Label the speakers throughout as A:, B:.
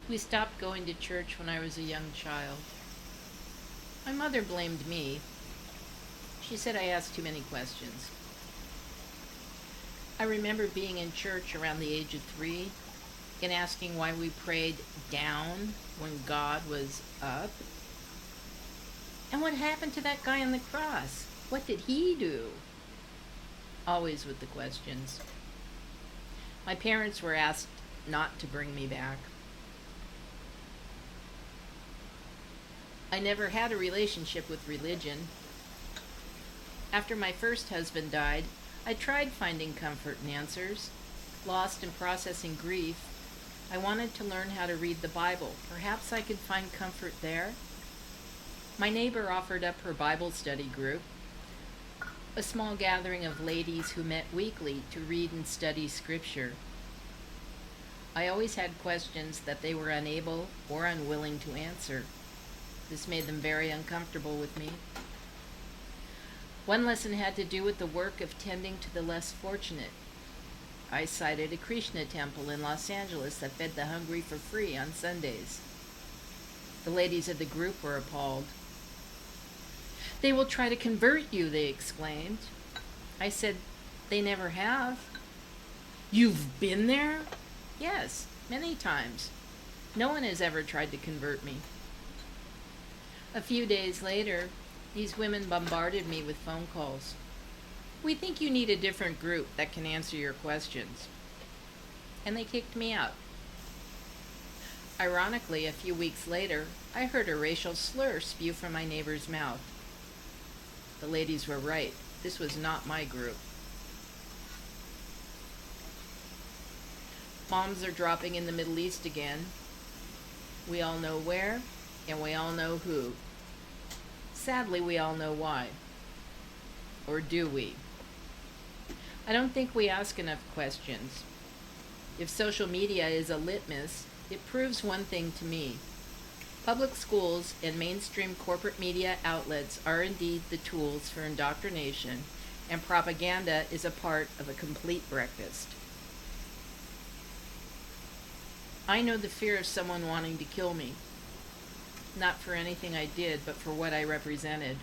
A: We stopped going to church when I was a young child. My mother blamed me. She said I asked too many questions. I remember being in church around the age of 3 and asking why we prayed down when God was up. And what happened to that guy on the cross? What did he do? Always with the questions. My parents were asked not to bring me back. I never had a relationship with religion. After my first husband died, I tried finding comfort in answers. Lost in processing grief, I wanted to learn how to read the Bible. Perhaps I could find comfort there. My neighbor offered up her Bible study group, a small gathering of ladies who met weekly to read and study scripture. I always had questions that they were unable or unwilling to answer. This made them very uncomfortable with me. One lesson had to do with the work of tending to the less fortunate. I cited a Krishna temple in Los Angeles that fed the hungry for free on Sundays. The ladies of the group were appalled. "They will try to convert you," they exclaimed. I said, "They never have." "You've been there?" "Yes, many times. No one has ever tried to convert me." A few days later, these women bombarded me with phone calls. "We think you need a different group that can answer your questions." And they kicked me out. Ironically, a few weeks later, I heard a racial slur spew from my neighbor's mouth. The ladies were right. This was not my group. Bombs are dropping in the Middle East again. We all know where, and we all know who. Sadly, we all know why. Or do we? I don't think we ask enough questions. If social media is a litmus, it proves one thing to me. Public schools and mainstream corporate media outlets are indeed the tools for indoctrination, and propaganda is a part of a complete breakfast. I know the fear of someone wanting to kill me. Not for anything I did, but for what I represented.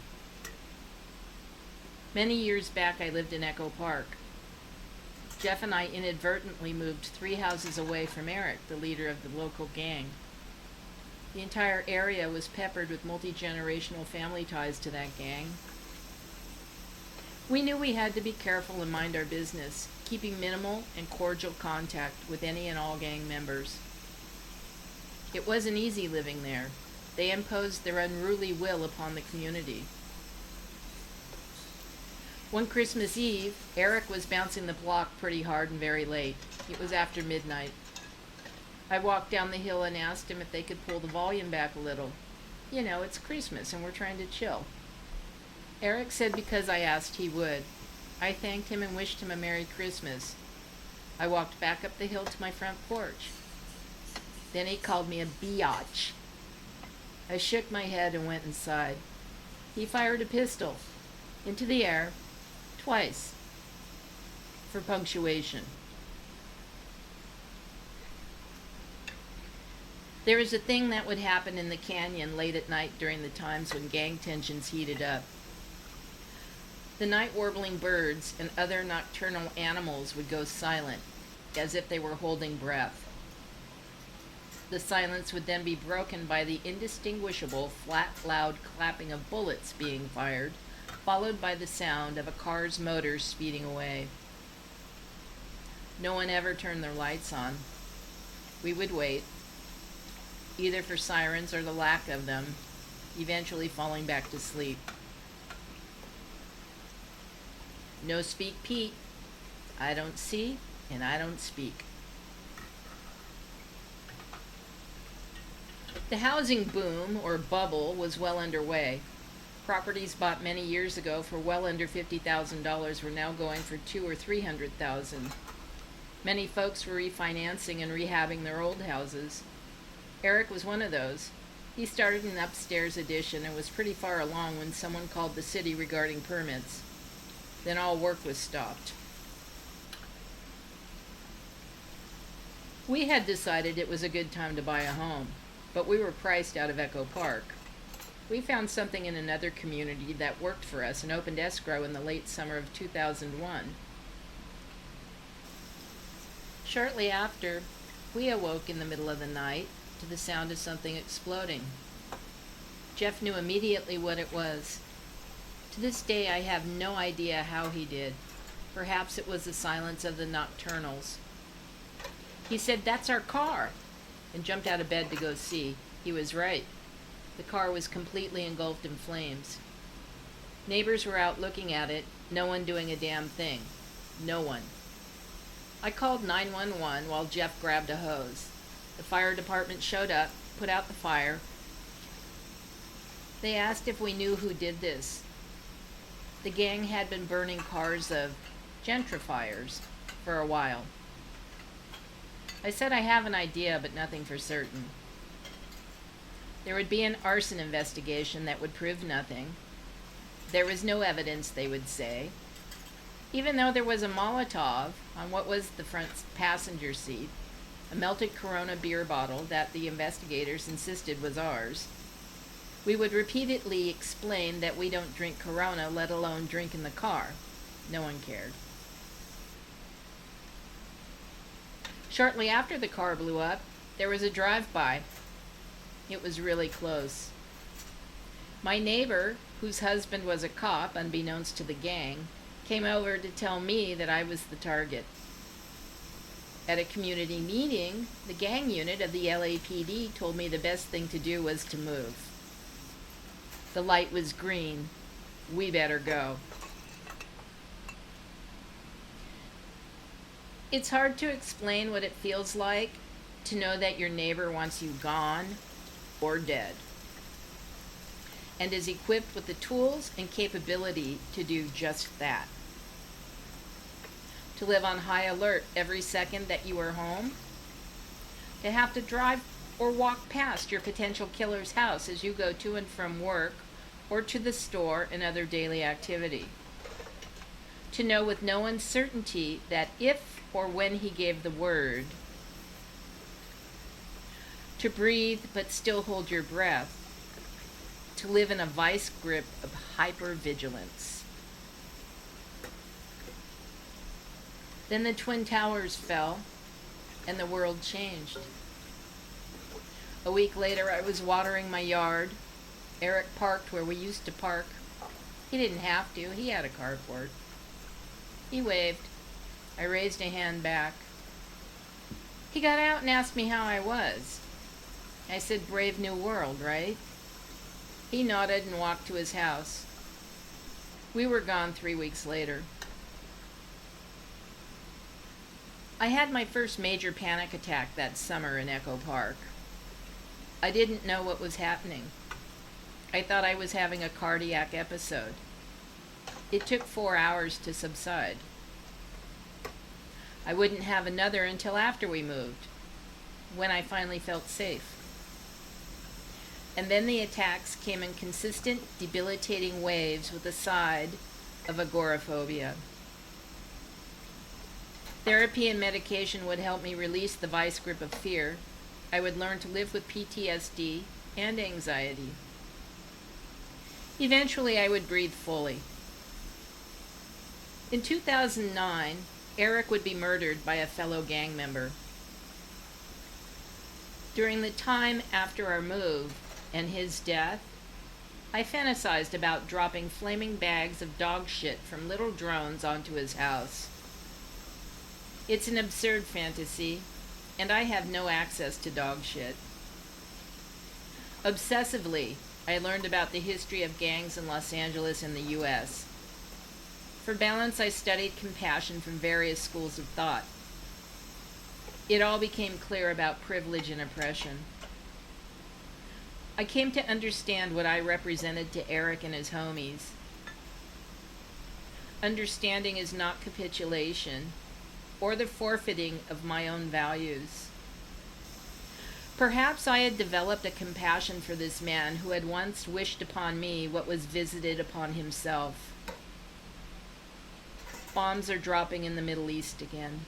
A: Many years back, I lived in Echo Park. Jeff and I inadvertently moved 3 houses away from Eric, the leader of the local gang. The entire area was peppered with multi-generational family ties to that gang. We knew we had to be careful and mind our business, keeping minimal and cordial contact with any and all gang members. It wasn't easy living there. They imposed their unruly will upon the community. One Christmas Eve, Eric was bouncing the block pretty hard and very late. It was after midnight. I walked down the hill and asked him if they could pull the volume back a little. You know, it's Christmas and we're trying to chill. Eric said because I asked he would. I thanked him and wished him a Merry Christmas. I walked back up the hill to my front porch. Then he called me a biatch. I shook my head and went inside. He fired a pistol into the air twice for punctuation. There was a thing that would happen in the canyon late at night during the times when gang tensions heated up. The night warbling birds and other nocturnal animals would go silent, as if they were holding breath. The silence would then be broken by the indistinguishable, flat, loud clapping of bullets being fired, followed by the sound of a car's motor speeding away. No one ever turned their lights on. We would wait, either for sirens or the lack of them, eventually falling back to sleep. No speak Pete. I don't see and I don't speak. The housing boom, or bubble, was well underway. Properties bought many years ago for well under $50,000 were now going for $200,000 or $300,000. Many folks were refinancing and rehabbing their old houses. Eric was one of those. He started an upstairs addition and was pretty far along when someone called the city regarding permits. Then all work was stopped. We had decided it was a good time to buy a home, but we were priced out of Echo Park. We found something in another community that worked for us and opened escrow in the late summer of 2001. Shortly after, we awoke in the middle of the night to the sound of something exploding. Jeff knew immediately what it was. To this day, I have no idea how he did. Perhaps it was the silence of the nocturnals. He said, "That's our car," and jumped out of bed to go see. He was right. The car was completely engulfed in flames. Neighbors were out looking at it, no one doing a damn thing. No one. I called 911 while Jeff grabbed a hose. The fire department showed up, put out the fire. They asked if we knew who did this. The gang had been burning cars of gentrifiers for a while. I said I have an idea, but nothing for certain. There would be an arson investigation that would prove nothing. There was no evidence, they would say. Even though there was a Molotov on what was the front passenger seat, a melted Corona beer bottle that the investigators insisted was ours. We would repeatedly explain that we don't drink Corona, let alone drink in the car. No one cared. Shortly after the car blew up, there was a drive-by. It was really close. My neighbor, whose husband was a cop, unbeknownst to the gang, came over to tell me that I was the target. At a community meeting, the gang unit of the LAPD told me the best thing to do was to move. The light was green. We better go. It's hard to explain what it feels like to know that your neighbor wants you gone or dead, and is equipped with the tools and capability to do just that. To live on high alert every second that you are home, to have to drive or walk past your potential killer's house as you go to and from work or to the store and other daily activity. To know with no uncertainty that if or when he gave the word, to breathe but still hold your breath, to live in a vice grip of hypervigilance. Then the Twin Towers fell, and the world changed. A week later, I was watering my yard. Eric parked where we used to park. He didn't have to. He had a carport. He waved. I raised a hand back. He got out and asked me how I was. I said, "Brave new world, right?" He nodded and walked to his house. We were gone 3 weeks later. I had my first major panic attack that summer in Echo Park. I didn't know what was happening. I thought I was having a cardiac episode. It took 4 hours to subside. I wouldn't have another until after we moved, when I finally felt safe. And then the attacks came in consistent, debilitating waves with a side of agoraphobia. Therapy and medication would help me release the vice grip of fear. I would learn to live with PTSD and anxiety. Eventually, I would breathe fully. In 2009, Eric would be murdered by a fellow gang member. During the time after our move and his death, I fantasized about dropping flaming bags of dog shit from little drones onto his house. It's an absurd fantasy, and I have no access to dog shit. Obsessively, I learned about the history of gangs in Los Angeles and the U.S. For balance, I studied compassion from various schools of thought. It all became clear about privilege and oppression. I came to understand what I represented to Eric and his homies. Understanding is not capitulation or the forfeiting of my own values. Perhaps I had developed a compassion for this man who had once wished upon me what was visited upon himself. Bombs are dropping in the Middle East again.